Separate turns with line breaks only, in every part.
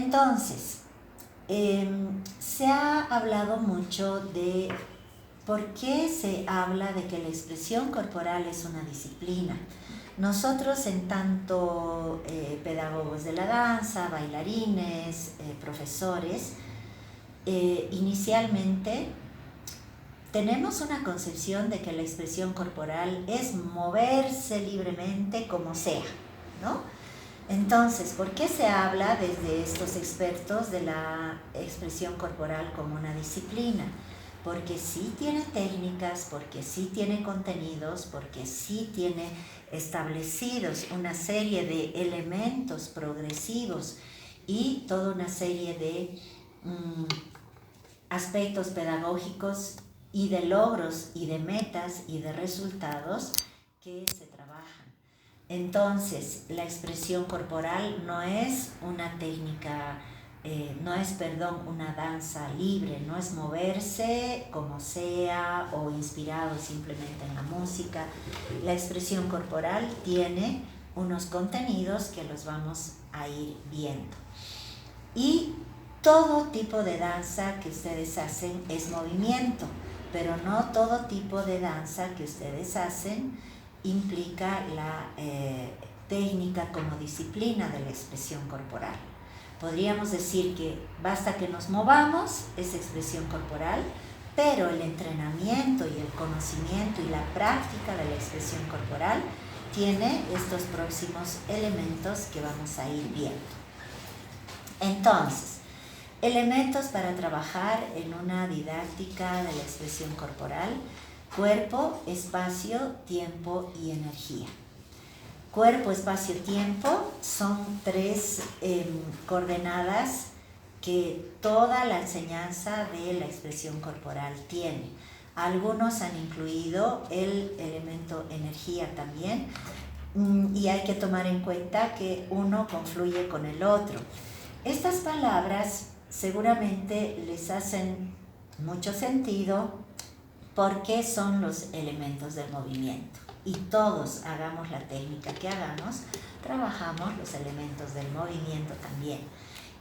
Entonces, se ha hablado mucho de por qué se habla de que la expresión corporal es una disciplina. Nosotros, en tanto pedagogos de la danza, bailarines, profesores, inicialmente tenemos una concepción de que la expresión corporal es moverse libremente como sea, ¿no? Entonces, ¿por qué se habla desde estos expertos de la expresión corporal como una disciplina? Porque sí tiene técnicas, porque sí tiene contenidos, porque sí tiene establecidos una serie de elementos progresivos y toda una serie de aspectos pedagógicos y de logros y de metas y de resultados que se trabajan. Entonces, la expresión corporal no es una técnica, una danza libre, no es moverse como sea o inspirado simplemente en la música. La expresión corporal tiene unos contenidos que los vamos a ir viendo. Y todo tipo de danza que ustedes hacen es movimiento, pero no todo tipo de danza que ustedes hacen implica la técnica como disciplina de la expresión corporal. Podríamos decir que basta que nos movamos, es expresión corporal, pero el entrenamiento y el conocimiento y la práctica de la expresión corporal tiene estos próximos elementos que vamos a ir viendo. Entonces, elementos para trabajar en una didáctica de la expresión corporal: cuerpo, espacio, tiempo y energía. Cuerpo, espacio, tiempo son tres coordenadas que toda la enseñanza de la expresión corporal tiene. Algunos han incluido el elemento energía también, y hay que tomar en cuenta que uno confluye con el otro. Estas palabras seguramente les hacen mucho sentido porque son los elementos del movimiento. Y todos, hagamos la técnica que hagamos, trabajamos los elementos del movimiento también.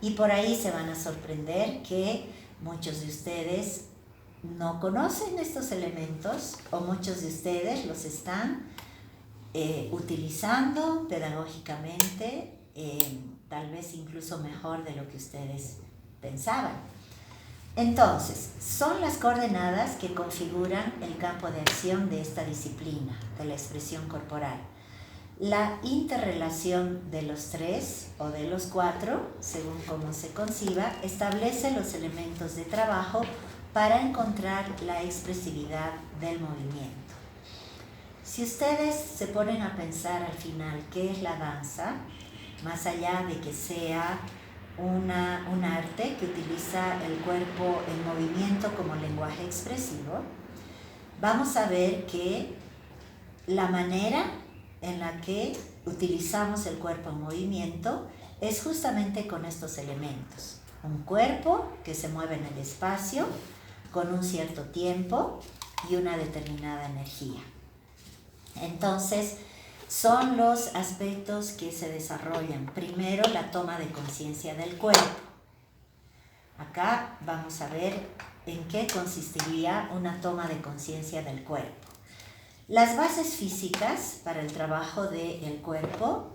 Y por ahí se van a sorprender que muchos de ustedes no conocen estos elementos, o muchos de ustedes los están utilizando pedagógicamente, tal vez incluso mejor de lo que ustedes pensaban. Entonces, son las coordenadas que configuran el campo de acción de esta disciplina, de la expresión corporal. La interrelación de los tres o de los cuatro, según cómo se conciba, establece los elementos de trabajo para encontrar la expresividad del movimiento. Si ustedes se ponen a pensar al final qué es la danza, más allá de que sea un arte que utiliza el cuerpo en movimiento como lenguaje expresivo, vamos a ver que la manera en la que utilizamos el cuerpo en movimiento es justamente con estos elementos. Un cuerpo que se mueve en el espacio con un cierto tiempo y una determinada energía. Entonces, son los aspectos que se desarrollan. Primero, la toma de conciencia del cuerpo. Acá vamos a ver en qué consistiría una toma de conciencia del cuerpo. Las bases físicas para el trabajo del cuerpo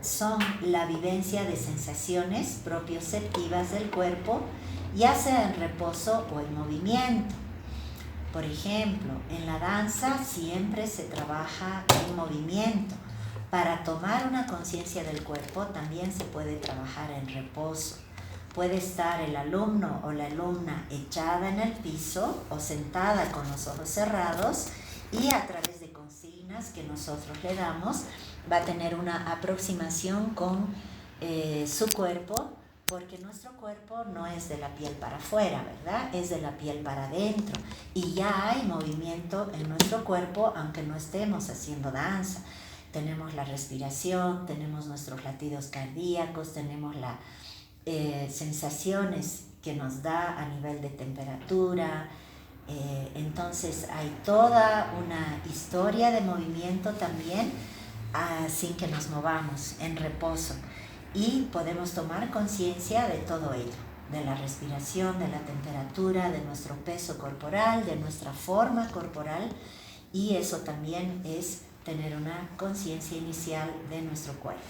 son la vivencia de sensaciones propioceptivas del cuerpo, ya sea en reposo o en movimiento. Por ejemplo, en la danza siempre se trabaja en movimiento. Para tomar una conciencia del cuerpo también se puede trabajar en reposo. Puede estar el alumno o la alumna echada en el piso o sentada con los ojos cerrados, y a través de consignas que nosotros le damos va a tener una aproximación con su cuerpo, porque nuestro cuerpo no es de la piel para afuera, ¿verdad? Es de la piel para adentro, y ya hay movimiento en nuestro cuerpo aunque no estemos haciendo danza. Tenemos la respiración, tenemos nuestros latidos cardíacos, tenemos las sensaciones que nos da a nivel de temperatura. Entonces hay toda una historia de movimiento también, sin que nos movamos, en reposo. y podemos tomar conciencia de todo ello, de la respiración, de la temperatura, de nuestro peso corporal, de nuestra forma corporal, y eso también es tener una conciencia inicial de nuestro cuerpo.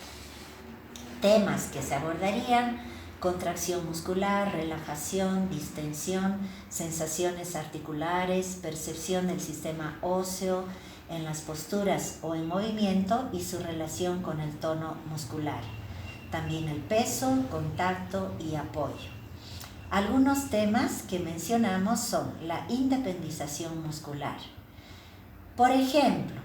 Temas que se abordarían: contracción muscular, relajación, distensión, sensaciones articulares, percepción del sistema óseo en las posturas o en movimiento y su relación con el tono muscular. También el peso, contacto y apoyo. Algunos temas que mencionamos son la independización muscular. Por ejemplo,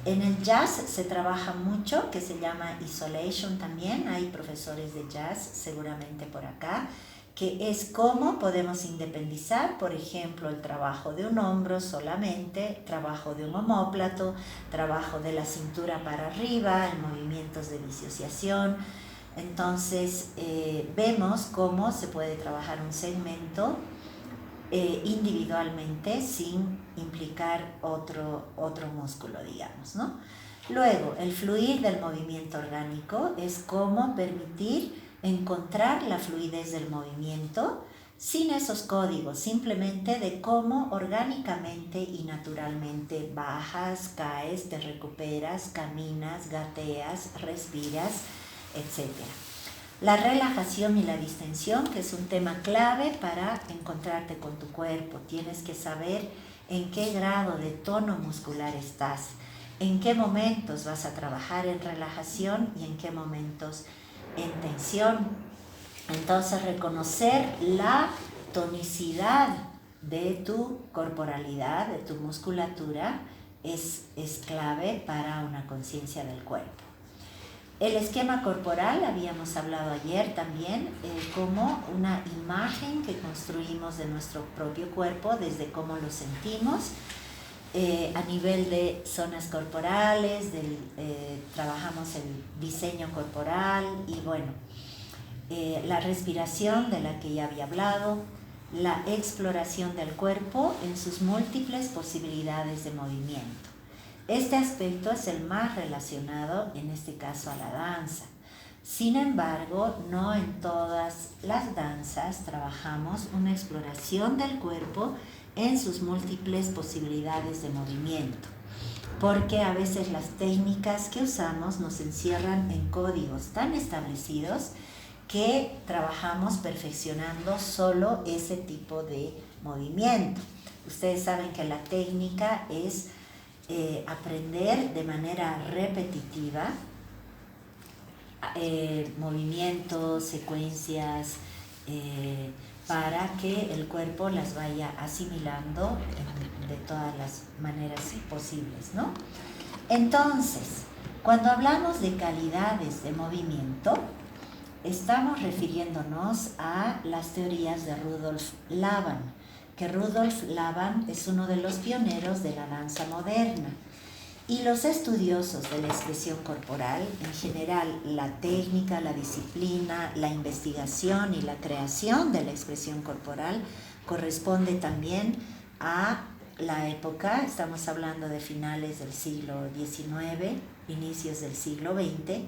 en el jazz se trabaja mucho, que se llama isolation también. Hay profesores de jazz seguramente por acá, que es cómo podemos independizar, por ejemplo, el trabajo de un hombro solamente, trabajo de un omóplato, trabajo de la cintura para arriba, en movimientos de disociación. Entonces, vemos cómo se puede trabajar un segmento individualmente sin implicar otro músculo, digamos, ¿no? Luego, el fluir del movimiento orgánico es cómo permitir encontrar la fluidez del movimiento sin esos códigos, simplemente de cómo orgánicamente y naturalmente bajas, caes, te recuperas, caminas, gateas, respiras, etc. La relajación y la distensión, que es un tema clave para encontrarte con tu cuerpo. Tienes que saber en qué grado de tono muscular estás, en qué momentos vas a trabajar en relajación y en qué momentos en tensión. Entonces, reconocer la tonicidad de tu corporalidad, de tu musculatura, es clave para una conciencia del cuerpo. El esquema corporal, habíamos hablado ayer también, como una imagen que construimos de nuestro propio cuerpo, desde cómo lo sentimos, a nivel de zonas corporales, trabajamos el diseño corporal y bueno, la respiración de la que ya había hablado, la exploración del cuerpo en sus múltiples posibilidades de movimiento. Este aspecto es el más relacionado, en este caso, a la danza. Sin embargo, no en todas las danzas trabajamos una exploración del cuerpo en sus múltiples posibilidades de movimiento, porque a veces las técnicas que usamos nos encierran en códigos tan establecidos que trabajamos perfeccionando solo ese tipo de movimiento. Ustedes saben que la técnica es aprender de manera repetitiva movimientos, secuencias, para que el cuerpo las vaya asimilando de todas las maneras posibles, ¿no? Entonces, cuando hablamos de calidades de movimiento, estamos refiriéndonos a las teorías de Rudolf Laban, que Rudolf Laban es uno de los pioneros de la danza moderna. Y los estudiosos de la expresión corporal, en general la técnica, la disciplina, la investigación y la creación de la expresión corporal, corresponde también a la época, estamos hablando de finales del siglo XIX, inicios del siglo XX,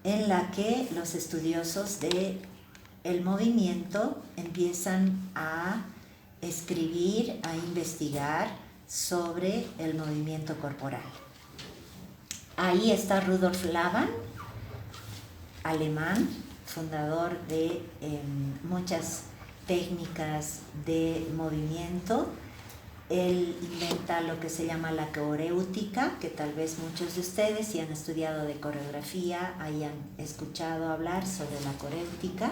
en la que los estudiosos del movimiento empiezan a escribir, a investigar sobre el movimiento corporal. Ahí está Rudolf Laban, alemán, fundador de muchas técnicas de movimiento. Él inventa lo que se llama la coréutica, que tal vez muchos de ustedes, si han estudiado de coreografía, hayan escuchado hablar sobre la coréutica.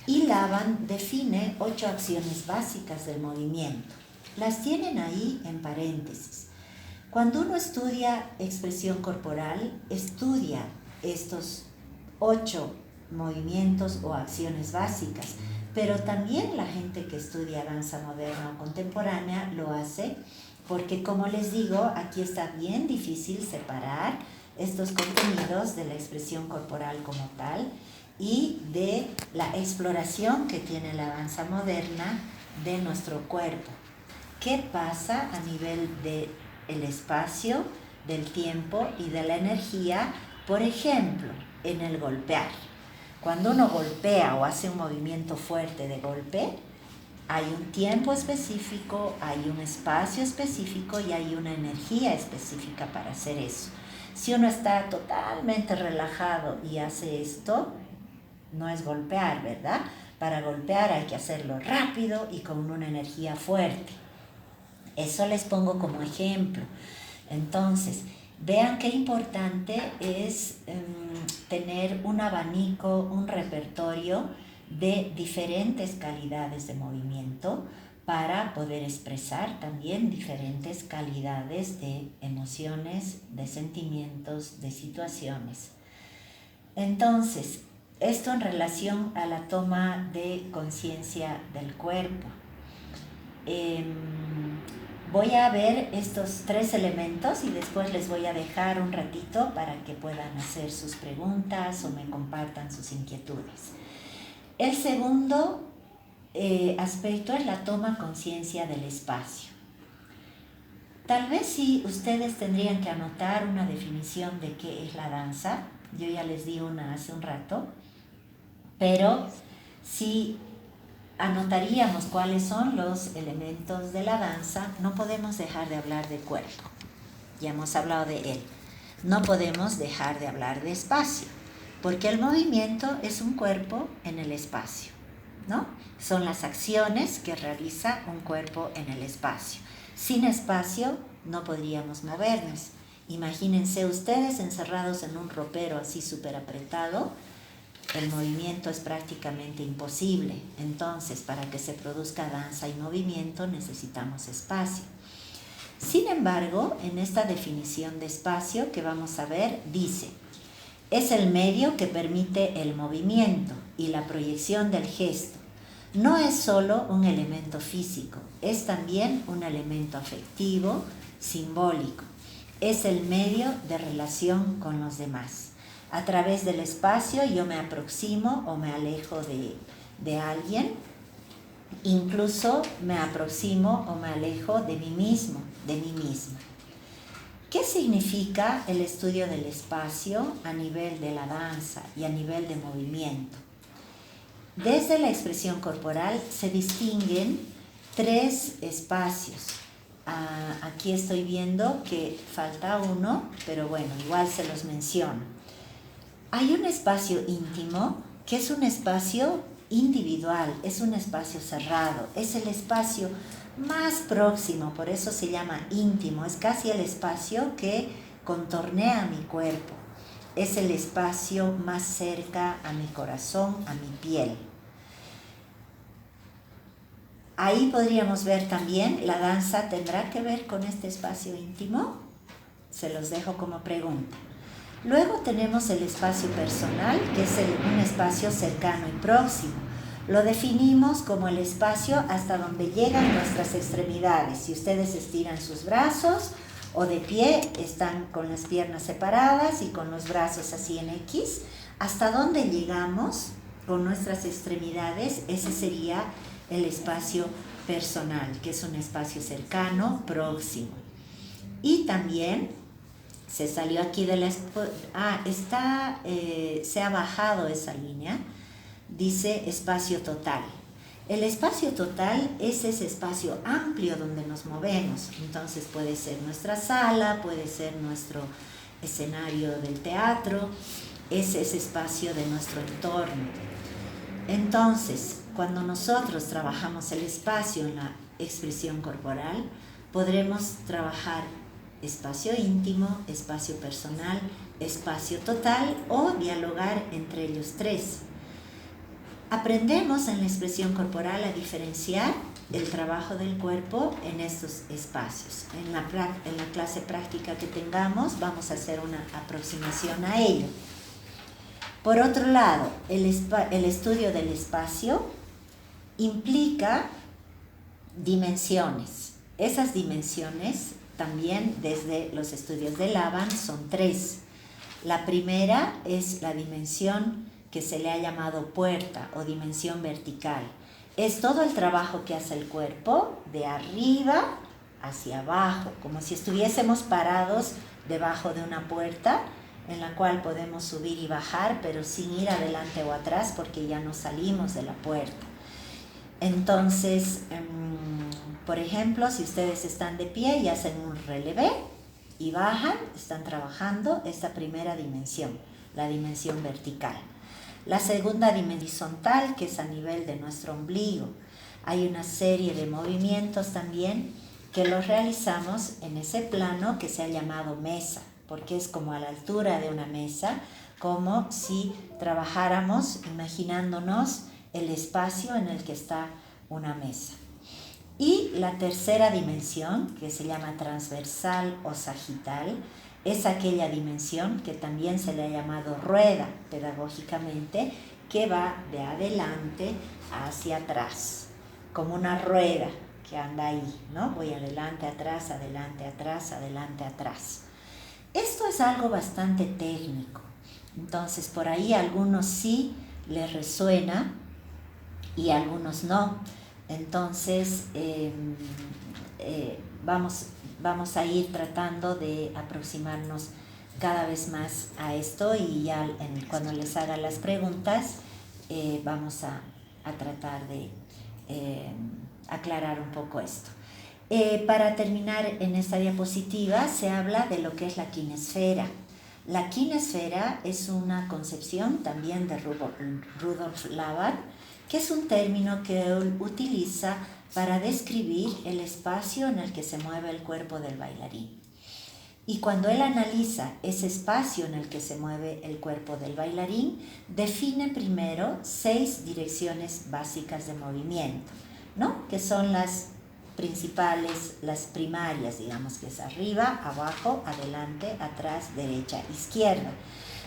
Y Laban define 8 acciones básicas del movimiento. Las tienen ahí en paréntesis. Cuando uno estudia expresión corporal, estudia estos 8 movimientos o acciones básicas, pero también la gente que estudia danza moderna o contemporánea lo hace porque, como les digo, aquí está bien difícil separar estos contenidos de la expresión corporal como tal y de la exploración que tiene la danza moderna de nuestro cuerpo. ¿Qué pasa a nivel del espacio, del tiempo y de la energía? Por ejemplo, en el golpear. Cuando uno golpea o hace un movimiento fuerte de golpe, hay un tiempo específico, hay un espacio específico y hay una energía específica para hacer eso. Si uno está totalmente relajado y hace esto, no es golpear, ¿verdad? Para golpear hay que hacerlo rápido y con una energía fuerte. Eso les pongo como ejemplo. Entonces, vean qué importante es tener un abanico, un repertorio de diferentes calidades de movimiento para poder expresar también diferentes calidades de emociones, de sentimientos, de situaciones. Entonces, esto en relación a la toma de conciencia del cuerpo. Voy a ver estos 3 elementos y después les voy a dejar un ratito para que puedan hacer sus preguntas o me compartan sus inquietudes. El segundo aspecto es la toma conciencia del espacio. Tal vez si ustedes tendrían que anotar una definición de qué es la danza, yo ya les di una hace un rato, pero si anotaríamos cuáles son los elementos de la danza, no podemos dejar de hablar de cuerpo. Ya hemos hablado de él. No podemos dejar de hablar de espacio, porque el movimiento es un cuerpo en el espacio, ¿no? Son las acciones que realiza un cuerpo en el espacio. Sin espacio no podríamos movernos. Imagínense ustedes encerrados en un ropero así súper apretado, el movimiento es prácticamente imposible. Entonces, para que se produzca danza y movimiento necesitamos espacio. Sin embargo, en esta definición de espacio que vamos a ver, dice: es el medio que permite el movimiento y la proyección del gesto. No es solo un elemento físico, es también un elemento afectivo, simbólico. Es el medio de relación con los demás. A través del espacio yo me aproximo o me alejo de alguien, incluso me aproximo o me alejo de mí mismo, de mí misma. ¿Qué significa el estudio del espacio a nivel de la danza y a nivel de movimiento? Desde la expresión corporal se distinguen 3 espacios. Aquí estoy viendo que falta uno, pero bueno, igual se los menciono. Hay un espacio íntimo, que es un espacio individual, es un espacio cerrado, es el espacio más próximo, por eso se llama íntimo, es casi el espacio que contornea mi cuerpo, es el espacio más cerca a mi corazón, a mi piel. Ahí podríamos ver también, ¿la danza tendrá que ver con este espacio íntimo? Se los dejo como pregunta. Luego tenemos el espacio personal, que es un espacio cercano y próximo. Lo definimos como el espacio hasta donde llegan nuestras extremidades. Si ustedes estiran sus brazos o de pie, están con las piernas separadas y con los brazos así en X, hasta donde llegamos con nuestras extremidades, ese sería el espacio personal, que es un espacio cercano, próximo. Y también se salió aquí de la... se ha bajado esa línea, dice espacio total. El espacio total es ese espacio amplio donde nos movemos. Entonces puede ser nuestra sala, puede ser nuestro escenario del teatro, es ese espacio de nuestro entorno. Entonces, cuando nosotros trabajamos el espacio en la expresión corporal, podremos trabajar espacio íntimo, espacio personal, espacio total o dialogar entre ellos 3. Aprendemos en la expresión corporal a diferenciar el trabajo del cuerpo en estos espacios. En la clase práctica que tengamos vamos a hacer una aproximación a ello. Por otro lado, el estudio del espacio implica dimensiones. Esas dimensiones también desde los estudios de Laban son 3. La primera es la dimensión que se le ha llamado puerta o dimensión vertical. Es todo el trabajo que hace el cuerpo de arriba hacia abajo, como si estuviésemos parados debajo de una puerta. en la cual podemos subir y bajar, pero sin ir adelante o atrás porque ya no salimos de la puerta. Entonces, por ejemplo, si ustedes están de pie y hacen un relevé y bajan, están trabajando esta primera dimensión, la dimensión vertical. La segunda dimensión horizontal, que es a nivel de nuestro ombligo. Hay una serie de movimientos también que los realizamos en ese plano que se ha llamado mesa, porque es como a la altura de una mesa, como si trabajáramos imaginándonos el espacio en el que está una mesa. Y la tercera dimensión, que se llama transversal o sagital, es aquella dimensión que también se le ha llamado rueda pedagógicamente, que va de adelante hacia atrás, como una rueda que anda ahí, ¿no? Voy adelante, atrás, adelante, atrás, adelante, atrás. Esto es algo bastante técnico, entonces por ahí a algunos sí les resuena y a algunos no. Entonces vamos a ir tratando de aproximarnos cada vez más a esto y ya cuando les haga las preguntas vamos a tratar de aclarar un poco esto. Para terminar en esta diapositiva se habla de lo que es la kinesfera. La kinesfera es una concepción también de Rudolf Laban, que es un término que él utiliza para describir el espacio en el que se mueve el cuerpo del bailarín. Y cuando él analiza ese espacio en el que se mueve el cuerpo del bailarín, define primero 6 direcciones básicas de movimiento, ¿no? Que son las principales, las primarias, digamos, que es arriba, abajo, adelante, atrás, derecha, izquierda.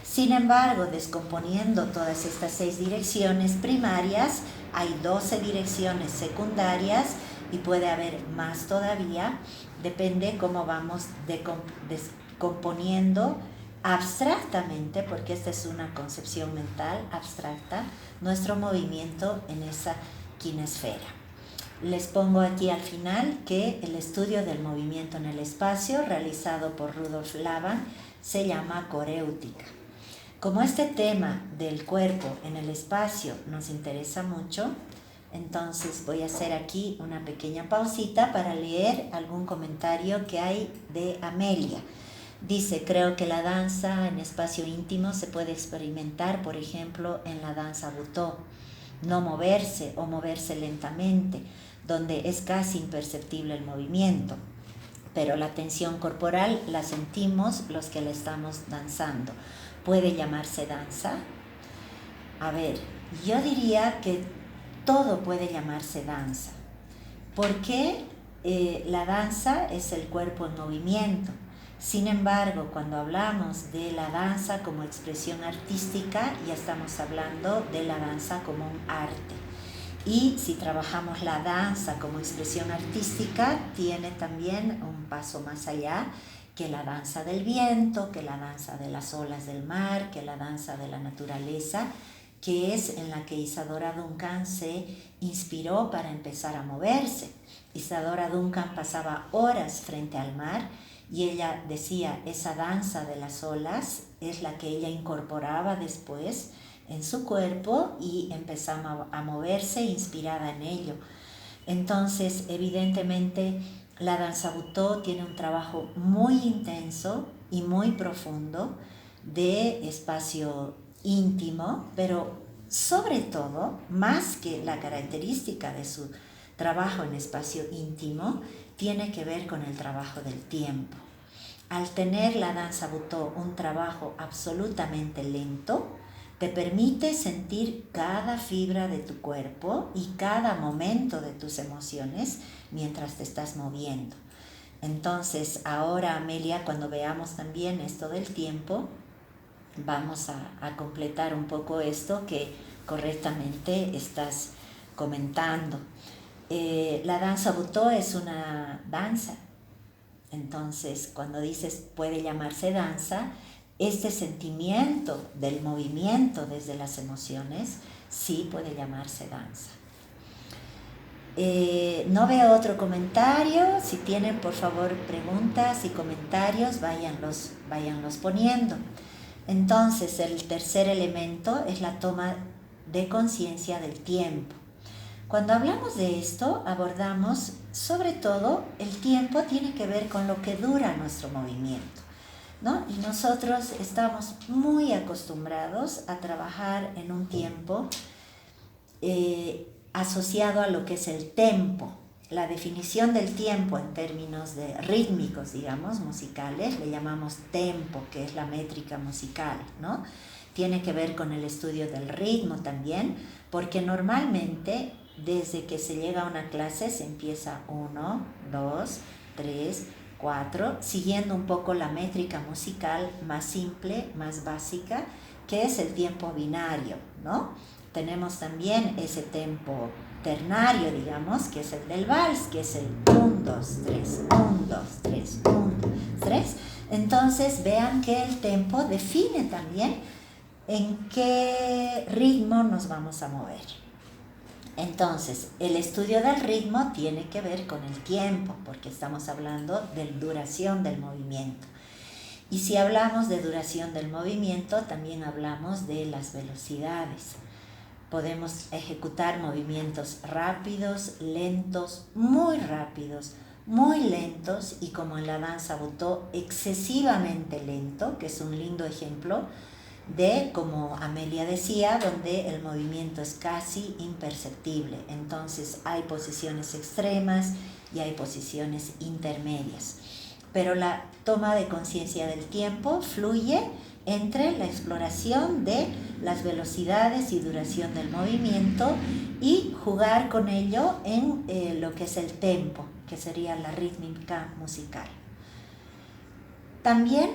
Sin embargo, descomponiendo todas estas 6 direcciones primarias, hay 12 direcciones secundarias y puede haber más todavía, depende cómo vamos descomponiendo abstractamente, porque esta es una concepción mental abstracta, nuestro movimiento en esa kinesfera. Les pongo aquí al final que el estudio del movimiento en el espacio realizado por Rudolf Laban se llama coréutica. Como este tema del cuerpo en el espacio nos interesa mucho, entonces voy a hacer aquí una pequeña pausita para leer algún comentario que hay de Amelia. Dice, creo que la danza en espacio íntimo se puede experimentar, por ejemplo, en la danza Butó. No moverse o moverse lentamente, donde es casi imperceptible el movimiento, pero la tensión corporal la sentimos los que la estamos danzando. ¿Puede llamarse danza? A ver, yo diría que todo puede llamarse danza, porque la danza es el cuerpo en movimiento. Sin embargo, cuando hablamos de la danza como expresión artística, ya estamos hablando de la danza como un arte. Y si trabajamos la danza como expresión artística, tiene también un paso más allá, que la danza del viento, que la danza de las olas del mar, que la danza de la naturaleza, que es en la que Isadora Duncan se inspiró para empezar a moverse. Isadora Duncan pasaba horas frente al mar y ella decía, esa danza de las olas es la que ella incorporaba después en su cuerpo y empezaba a moverse inspirada en ello. Entonces, evidentemente, la danza Butó tiene un trabajo muy intenso y muy profundo de espacio íntimo, pero sobre todo, más que la característica de su trabajo en espacio íntimo, tiene que ver con el trabajo del tiempo. Al tener la danza Butó un trabajo absolutamente lento, te permite sentir cada fibra de tu cuerpo y cada momento de tus emociones mientras te estás moviendo. Entonces, ahora, Amelia, cuando veamos también esto del tiempo, vamos a completar un poco esto que correctamente estás comentando. La danza Butó es una danza. Entonces, cuando dices puede llamarse danza, este sentimiento del movimiento desde las emociones sí puede llamarse danza. No veo otro comentario. Si tienen, por favor, preguntas y comentarios, váyanlos poniendo. Entonces, el tercer elemento es la toma de conciencia del tiempo. Cuando hablamos de esto, abordamos sobre todo el tiempo tiene que ver con lo que dura nuestro movimiento, ¿no? Y nosotros estamos muy acostumbrados a trabajar en un tiempo asociado a lo que es el tempo. La definición del tiempo en términos de rítmicos, digamos, musicales, le llamamos tempo, que es la métrica musical, ¿no? Tiene que ver con el estudio del ritmo también, porque normalmente desde que se llega a una clase se empieza 1, 2, 3, 4, siguiendo un poco la métrica musical más simple, más básica, que es el tiempo binario, ¿no? Tenemos también ese tempo ternario, digamos, que es el del vals, que es el 1, 2, 3, 1, 2, 3, 1, 2, 3. Entonces vean que el tempo define también en qué ritmo nos vamos a mover. Entonces, el estudio del ritmo tiene que ver con el tiempo, porque estamos hablando de duración del movimiento. Y si hablamos de duración del movimiento, también hablamos de las velocidades. Podemos ejecutar movimientos rápidos, lentos, muy rápidos, muy lentos y como en la danza Butó, excesivamente lento, que es un lindo ejemplo de, como Amelia decía, donde el movimiento es casi imperceptible. Entonces hay posiciones extremas y hay posiciones intermedias. Pero la toma de conciencia del tiempo fluye entre la exploración de las velocidades y duración del movimiento y jugar con ello en lo que es el tempo, que sería la rítmica musical. También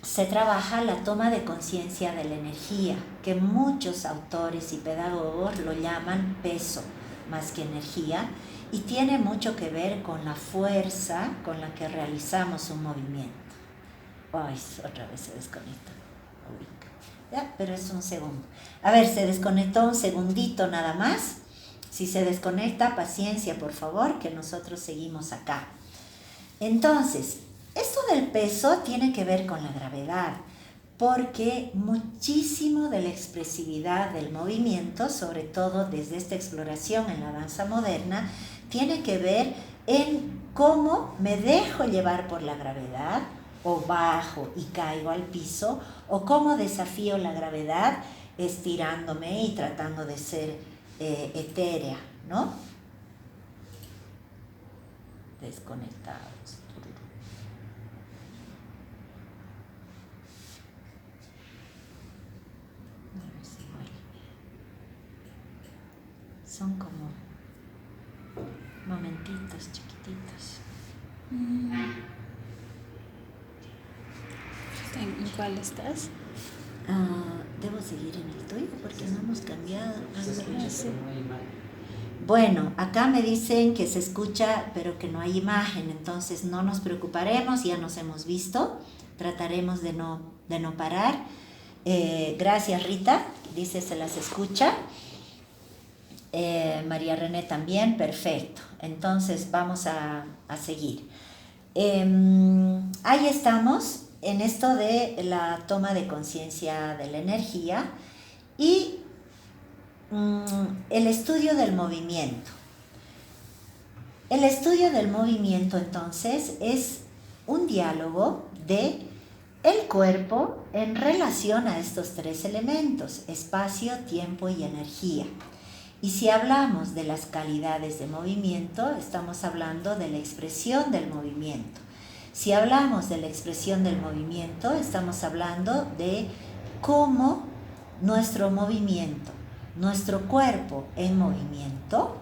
se trabaja la toma de conciencia de la energía, que muchos autores y pedagogos lo llaman peso más que energía, y tiene mucho que ver con la fuerza con la que realizamos un movimiento. Ay, otra vez se desconecta. Ya, pero es un segundo. A ver, se desconectó un segundito nada más. Si se desconecta, paciencia, por favor, que nosotros seguimos acá. Entonces, esto del peso tiene que ver con la gravedad, porque muchísimo de la expresividad del movimiento, sobre todo desde esta exploración en la danza moderna, tiene que ver en cómo me dejo llevar por la gravedad, o bajo y caigo al piso, o cómo desafío la gravedad estirándome y tratando de ser etérea, ¿no? Desconectados. Son como momentitos chiquititos.
¿En cuál estás?
Debo seguir en el tuyo porque no hemos cambiado.
Sí.
Bueno, acá me dicen que se escucha pero que no hay imagen, entonces no nos preocuparemos, ya nos hemos visto, trataremos de no parar. Gracias Rita, dice se las escucha. María René también, perfecto. Entonces vamos a seguir. Ahí estamos en esto de la toma de conciencia de la energía y el estudio del movimiento. El estudio del movimiento entonces es un diálogo de el cuerpo en relación a estos tres elementos, espacio, tiempo y energía. Y si hablamos de las calidades de movimiento, estamos hablando de la expresión del movimiento. Si hablamos de la expresión del movimiento, estamos hablando de cómo nuestro movimiento, nuestro cuerpo en movimiento,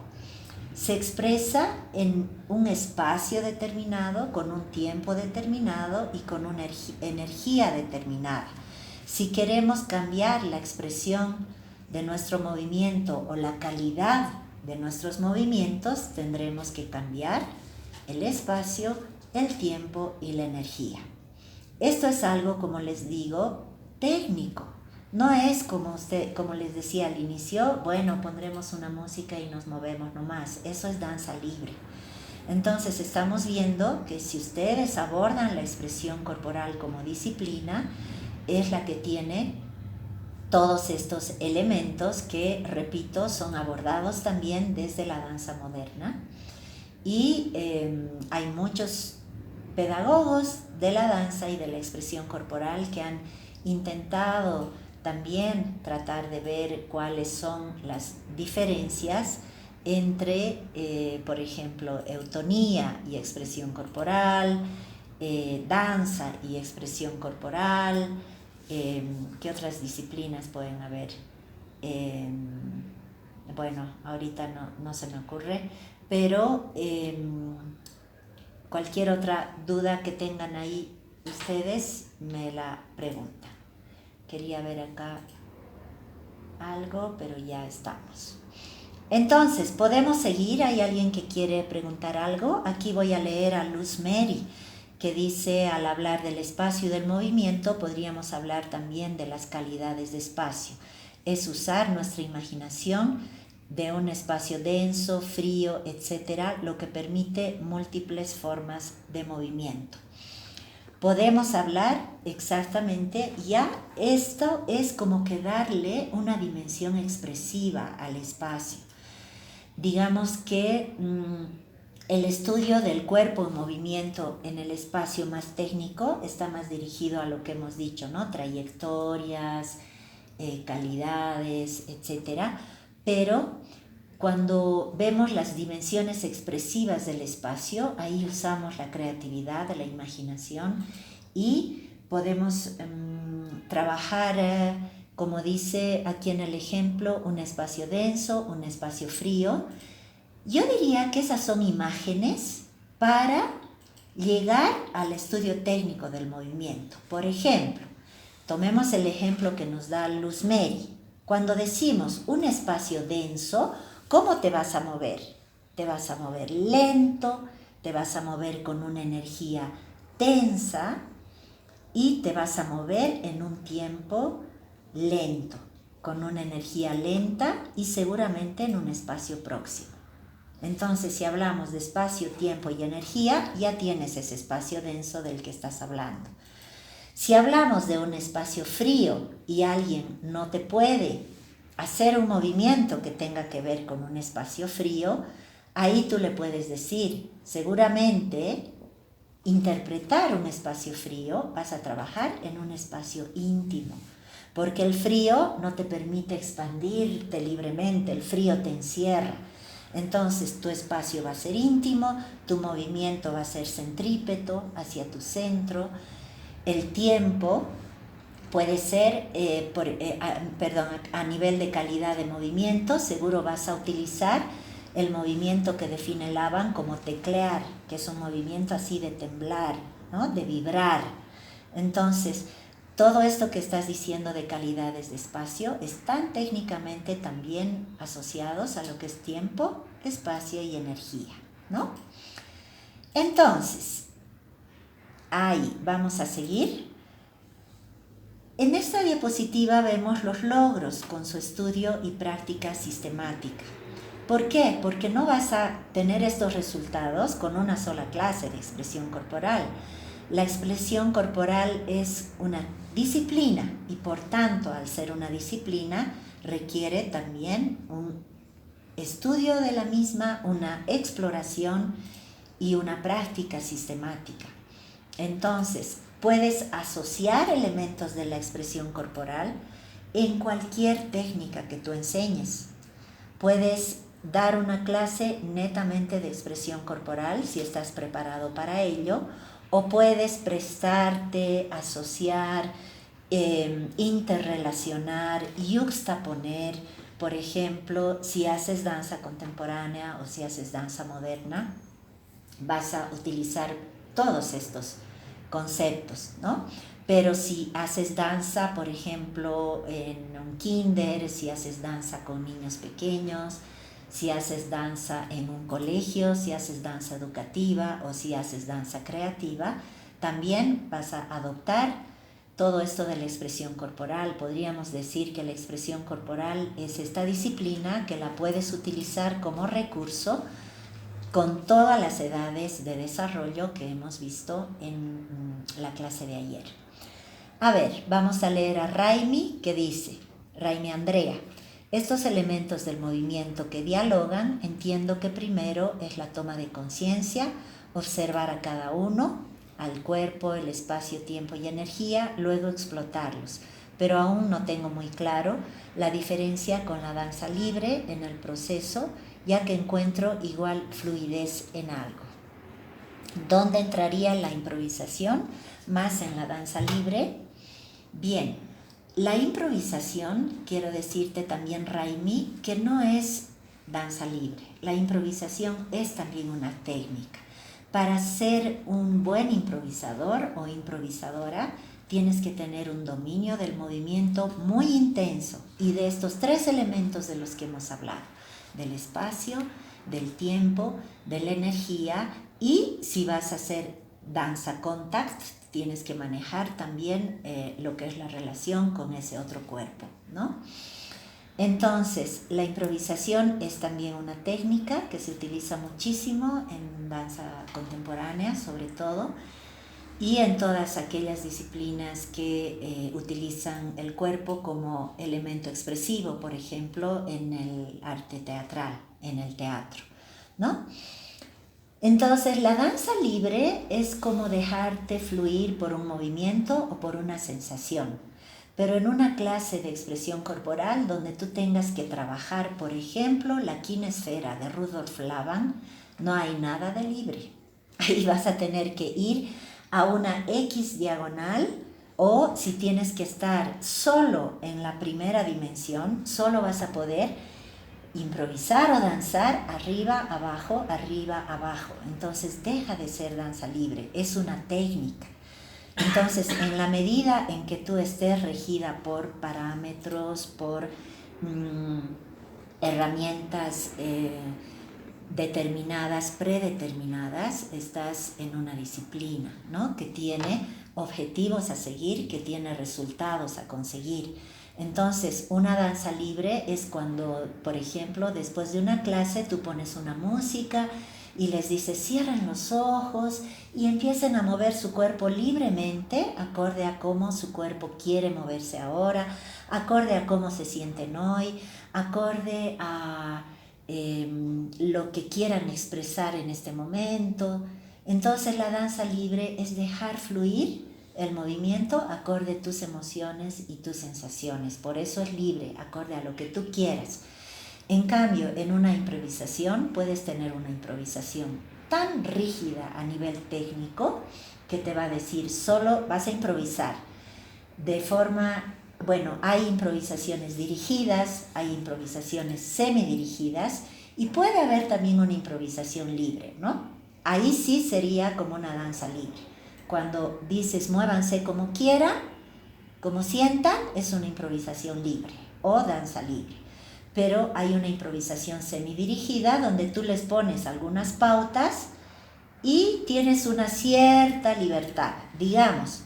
se expresa en un espacio determinado, con un tiempo determinado y con una energía determinada. Si queremos cambiar la expresión de nuestro movimiento o la calidad de nuestros movimientos, tendremos que cambiar el espacio, el tiempo y la energía. Esto es algo, como les digo, técnico. No es como les decía al inicio, bueno, pondremos una música y nos movemos nomás. Eso es danza libre. Entonces estamos viendo que si ustedes abordan la expresión corporal como disciplina, es la que tiene todos estos elementos que, repito, son abordados también desde la danza moderna. Y hay muchos pedagogos de la danza y de la expresión corporal que han intentado también tratar de ver cuáles son las diferencias entre, por ejemplo, eutonía y expresión corporal, danza y expresión corporal. ¿Qué otras disciplinas pueden haber? Bueno, ahorita no se me ocurre, pero cualquier otra duda que tengan ahí ustedes me la preguntan. Quería ver acá algo, pero ya estamos. Entonces, ¿podemos seguir? ¿Hay alguien que quiere preguntar algo? Aquí voy a leer a Luz Mary, que dice, al hablar del espacio y del movimiento, podríamos hablar también de las calidades de espacio. Es usar nuestra imaginación de un espacio denso, frío, etcétera, lo que permite múltiples formas de movimiento. Podemos hablar exactamente, ya esto es como que darle una dimensión expresiva al espacio. Digamos que el estudio del cuerpo en movimiento en el espacio más técnico está más dirigido a lo que hemos dicho, ¿no? Trayectorias, calidades, etcétera. Pero cuando vemos las dimensiones expresivas del espacio, ahí usamos la creatividad, la imaginación y podemos trabajar, como dice aquí en el ejemplo, un espacio denso, un espacio frío. Yo diría que esas son imágenes para llegar al estudio técnico del movimiento. Por ejemplo, tomemos el ejemplo que nos da Luz Mary. Cuando decimos un espacio denso, ¿cómo te vas a mover? Te vas a mover lento, te vas a mover con una energía tensa y te vas a mover en un tiempo lento, con una energía lenta y seguramente en un espacio próximo. Entonces, si hablamos de espacio, tiempo y energía, ya tienes ese espacio denso del que estás hablando. Si hablamos de un espacio frío y alguien no te puede hacer un movimiento que tenga que ver con un espacio frío, ahí tú le puedes decir, seguramente interpretar un espacio frío vas a trabajar en un espacio íntimo, porque el frío no te permite expandirte libremente, el frío te encierra. Entonces tu espacio va a ser íntimo, tu movimiento va a ser centrípeto hacia tu centro. El tiempo puede ser, a nivel de calidad de movimiento, seguro vas a utilizar el movimiento que define Laban como teclear, que es un movimiento así de temblar, ¿no? De vibrar. Entonces, todo esto que estás diciendo de calidades de espacio están técnicamente también asociados a lo que es tiempo, espacio y energía, ¿no? Entonces, ahí vamos a seguir. En esta diapositiva vemos los logros con su estudio y práctica sistemática. ¿Por qué? Porque no vas a tener estos resultados con una sola clase de expresión corporal. La expresión corporal es una disciplina y por tanto, al ser una disciplina, requiere también un estudio de la misma, una exploración y una práctica sistemática. Entonces, puedes asociar elementos de la expresión corporal en cualquier técnica que tú enseñes. Puedes dar una clase netamente de expresión corporal si estás preparado para ello, o puedes prestarte, asociar, interrelacionar, yuxtaponer. Por ejemplo, si haces danza contemporánea o si haces danza moderna, vas a utilizar todos estos conceptos, ¿no? Pero si haces danza, por ejemplo, en un kinder, si haces danza con niños pequeños, si haces danza en un colegio, si haces danza educativa o si haces danza creativa, también vas a adoptar todo esto de la expresión corporal. Podríamos decir que la expresión corporal es esta disciplina que la puedes utilizar como recurso con todas las edades de desarrollo que hemos visto en la clase de ayer. A ver, vamos a leer a Raimi, que dice, Raimi Andrea, estos elementos del movimiento que dialogan, entiendo que primero es la toma de conciencia, observar a cada uno, al cuerpo, el espacio, tiempo y energía, luego explotarlos. Pero aún no tengo muy claro la diferencia con la danza libre en el proceso, ya que encuentro igual fluidez en algo. ¿Dónde entraría la improvisación? Más en la danza libre. Bien, la improvisación, quiero decirte también, Raimi, que no es danza libre. La improvisación es también una técnica. Para ser un buen improvisador o improvisadora, tienes que tener un dominio del movimiento muy intenso y de estos 3 elementos de los que hemos hablado, del espacio, del tiempo, de la energía, y si vas a hacer danza contact, tienes que manejar también lo que es la relación con ese otro cuerpo, ¿no? Entonces, la improvisación es también una técnica que se utiliza muchísimo en danza contemporánea, sobre todo, y en todas aquellas disciplinas que utilizan el cuerpo como elemento expresivo, por ejemplo, en el arte teatral, en el teatro, ¿no? Entonces, la danza libre es como dejarte fluir por un movimiento o por una sensación. Pero en una clase de expresión corporal donde tú tengas que trabajar, por ejemplo, la kinesfera de Rudolf Laban, no hay nada de libre. Ahí vas a tener que ir a una X diagonal, o si tienes que estar solo en la primera dimensión, solo vas a poder improvisar o danzar arriba, abajo, arriba, abajo. Entonces deja de ser danza libre, es una técnica. Entonces, en la medida en que tú estés regida por parámetros, por herramientas determinadas, predeterminadas, estás en una disciplina, ¿no? Que tiene objetivos a seguir, que tiene resultados a conseguir. Entonces, una danza libre es cuando, por ejemplo, después de una clase tú pones una música y les dices cierren los ojos y empiecen a mover su cuerpo libremente, acorde a cómo su cuerpo quiere moverse ahora, acorde a cómo se sienten hoy, acorde a lo que quieran expresar en este momento. Entonces la danza libre es dejar fluir el movimiento acorde a tus emociones y tus sensaciones. Por eso es libre, acorde a lo que tú quieras. En cambio, en una improvisación puedes tener una improvisación tan rígida a nivel técnico que te va a decir solo vas a improvisar de forma, bueno, hay improvisaciones dirigidas, hay improvisaciones semidirigidas y puede haber también una improvisación libre, ¿no? Ahí sí sería como una danza libre. Cuando dices muévanse como quieran, como sientan, es una improvisación libre o danza libre. Pero hay una improvisación semidirigida donde tú les pones algunas pautas y tienes una cierta libertad. Digamos,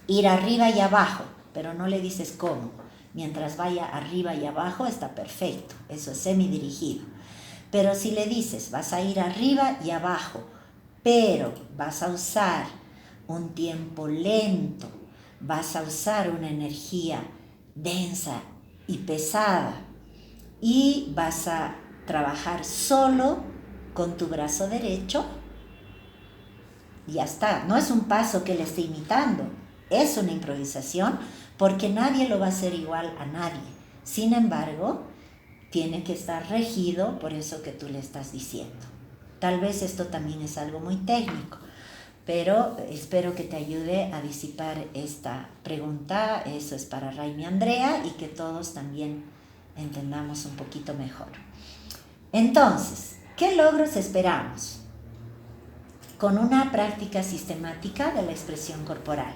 ir arriba y abajo, pero no le dices cómo. Mientras vaya arriba y abajo está perfecto, eso es semidirigido. Pero si le dices, vas a ir arriba y abajo, pero vas a usar un tiempo lento, vas a usar una energía densa y pesada, y vas a trabajar solo con tu brazo derecho, ya está. No es un paso que le esté imitando, es una improvisación porque nadie lo va a hacer igual a nadie. Sin embargo, tiene que estar regido por eso que tú le estás diciendo. Tal vez esto también es algo muy técnico, pero espero que te ayude a disipar esta pregunta. Eso es para Raimi Andrea y que todos también entendamos un poquito mejor. Entonces, ¿qué logros esperamos con una práctica sistemática de la expresión corporal?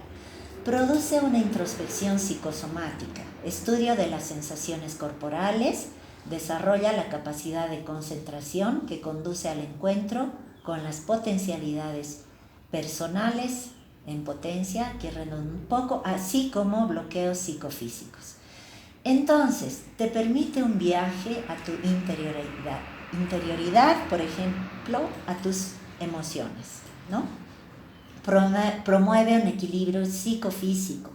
Produce una introspección psicosomática, estudio de las sensaciones corporales, desarrolla la capacidad de concentración que conduce al encuentro con las potencialidades personales en potencia que redundan un poco, así como bloqueos psicofísicos. Entonces, te permite un viaje a tu interioridad, por ejemplo, a tus emociones, ¿no? promueve un equilibrio psicofísico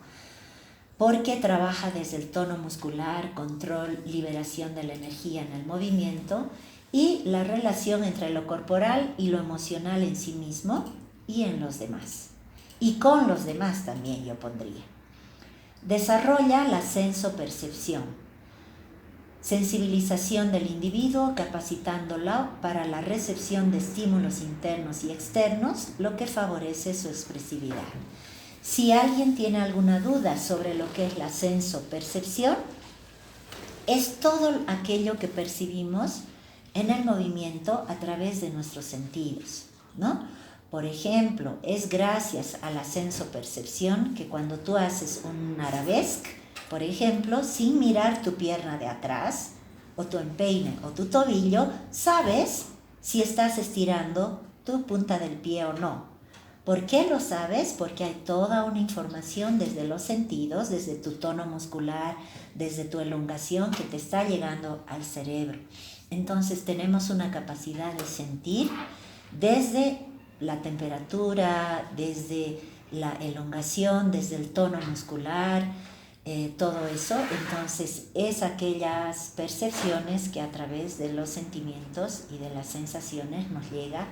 porque trabaja desde el tono muscular, control, liberación de la energía en el movimiento y la relación entre lo corporal y lo emocional en sí mismo y en los demás. Y con los demás también yo pondría. Desarrolla la sensopercepción, sensibilización del individuo, capacitándolo para la recepción de estímulos internos y externos, lo que favorece su expresividad. Si alguien tiene alguna duda sobre lo que es la sensopercepción, es todo aquello que percibimos en el movimiento a través de nuestros sentidos, ¿no? Por ejemplo, es gracias a la sensopercepción que cuando tú haces un arabesque, por ejemplo, sin mirar tu pierna de atrás, o tu empeine, o tu tobillo, sabes si estás estirando tu punta del pie o no. ¿Por qué lo sabes? Porque hay toda una información desde los sentidos, desde tu tono muscular, desde tu elongación que te está llegando al cerebro. Entonces tenemos una capacidad de sentir desde la temperatura, desde la elongación, desde el tono muscular, todo eso. Entonces es aquellas percepciones que a través de los sentimientos y de las sensaciones nos llega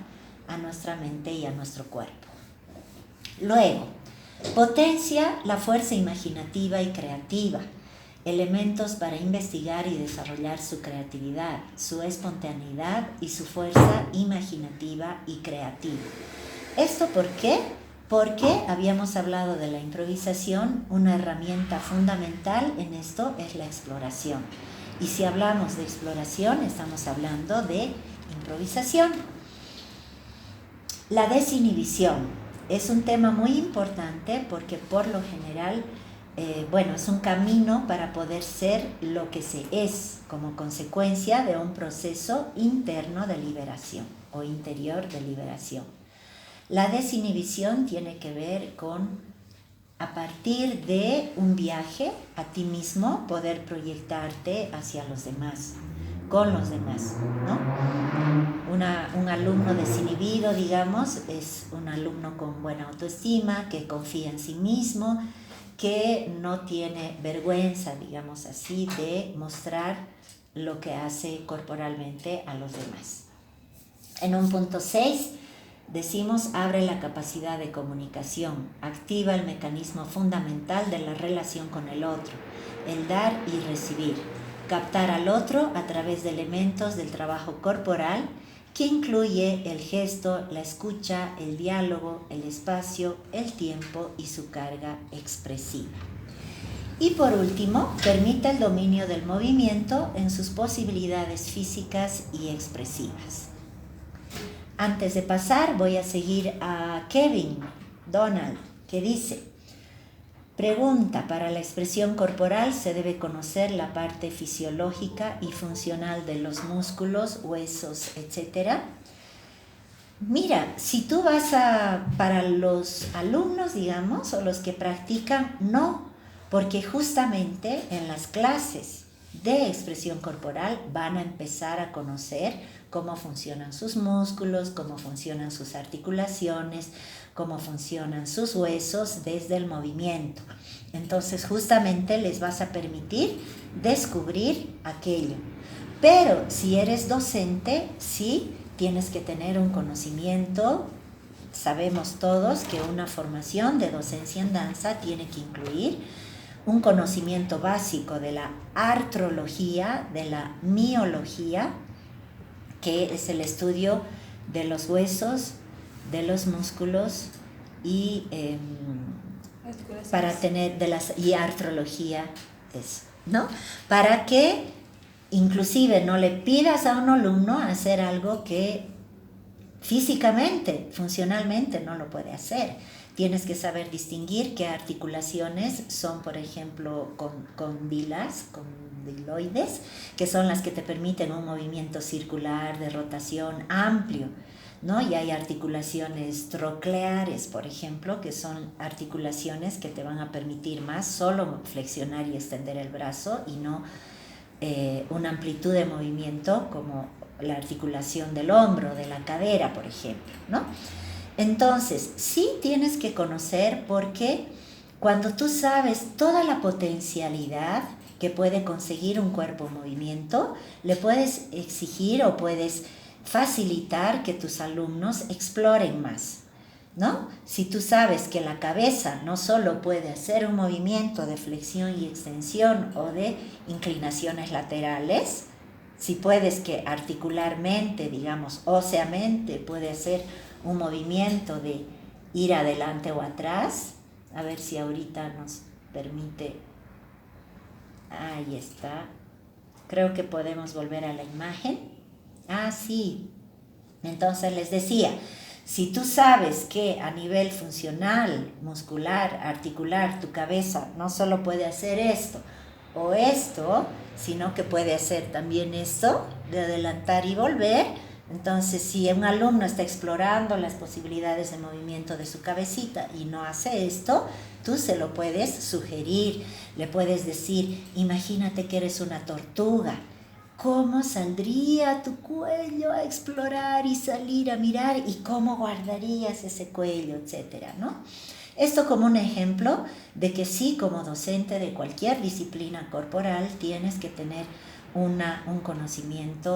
a nuestra mente y a nuestro cuerpo. Luego, potencia la fuerza imaginativa y creativa, elementos para investigar y desarrollar su creatividad, su espontaneidad y su fuerza imaginativa y creativa. ¿Esto por qué? Porque habíamos hablado de la improvisación, una herramienta fundamental en esto es la exploración. Y si hablamos de exploración, estamos hablando de improvisación. La desinhibición es un tema muy importante porque por lo general, es un camino para poder ser lo que se es como consecuencia de un proceso interno de liberación o interior de liberación. La desinhibición tiene que ver con, a partir de un viaje a ti mismo, poder proyectarte hacia los demás, con los demás, ¿no? Un alumno desinhibido, digamos, es un alumno con buena autoestima, que confía en sí mismo, que no tiene vergüenza, digamos así, de mostrar lo que hace corporalmente a los demás. En un punto 6 decimos, abre la capacidad de comunicación, activa el mecanismo fundamental de la relación con el otro, el dar y recibir, captar al otro a través de elementos del trabajo corporal que incluye el gesto, la escucha, el diálogo, el espacio, el tiempo y su carga expresiva. Y por último, permite el dominio del movimiento en sus posibilidades físicas y expresivas. Antes de pasar, voy a seguir a Kevin Donald, que dice: pregunta, para la expresión corporal se debe conocer la parte fisiológica y funcional de los músculos, huesos, etc. Mira, si tú vas para los alumnos, digamos, o los que practican, no, porque justamente en las clases de expresión corporal van a empezar a conocer cómo funcionan sus músculos, cómo funcionan sus articulaciones, cómo funcionan sus huesos desde el movimiento. Entonces justamente les vas a permitir descubrir aquello. Pero si eres docente, sí tienes que tener un conocimiento. Sabemos todos que una formación de docencia en danza tiene que incluir un conocimiento básico de la artrología, de la miología, que es el estudio de los huesos, de los músculos y para tener y artrología, eso, ¿no? Para que inclusive no le pidas a un alumno hacer algo que físicamente, funcionalmente no lo puede hacer. Tienes que saber distinguir qué articulaciones son, por ejemplo, condiloides, que son las que te permiten un movimiento circular de rotación amplio, ¿no? Y hay articulaciones trocleares, por ejemplo, que son articulaciones que te van a permitir más solo flexionar y extender el brazo y no una amplitud de movimiento como la articulación del hombro, de la cadera, por ejemplo, ¿no? Entonces, sí tienes que conocer porque cuando tú sabes toda la potencialidad que puede conseguir un cuerpo en movimiento, le puedes exigir o puedes facilitar que tus alumnos exploren más, ¿no? Si tú sabes que la cabeza no solo puede hacer un movimiento de flexión y extensión o de inclinaciones laterales, si puedes que articularmente, digamos, óseamente, puede hacer un movimiento de ir adelante o atrás. A ver si ahorita nos permite. Ahí está. Creo que podemos volver a la imagen. Ah, sí. Entonces les decía, si tú sabes que a nivel funcional, muscular, articular, tu cabeza no solo puede hacer esto o esto, sino que puede hacer también esto, de adelantar y volver. Entonces, si un alumno está explorando las posibilidades de movimiento de su cabecita y no hace esto, tú se lo puedes sugerir, le puedes decir, imagínate que eres una tortuga. ¿Cómo saldría tu cuello a explorar y salir a mirar? ¿Y cómo guardarías ese cuello, etcétera, ¿no? Esto como un ejemplo de que sí, como docente de cualquier disciplina corporal, tienes que tener un conocimiento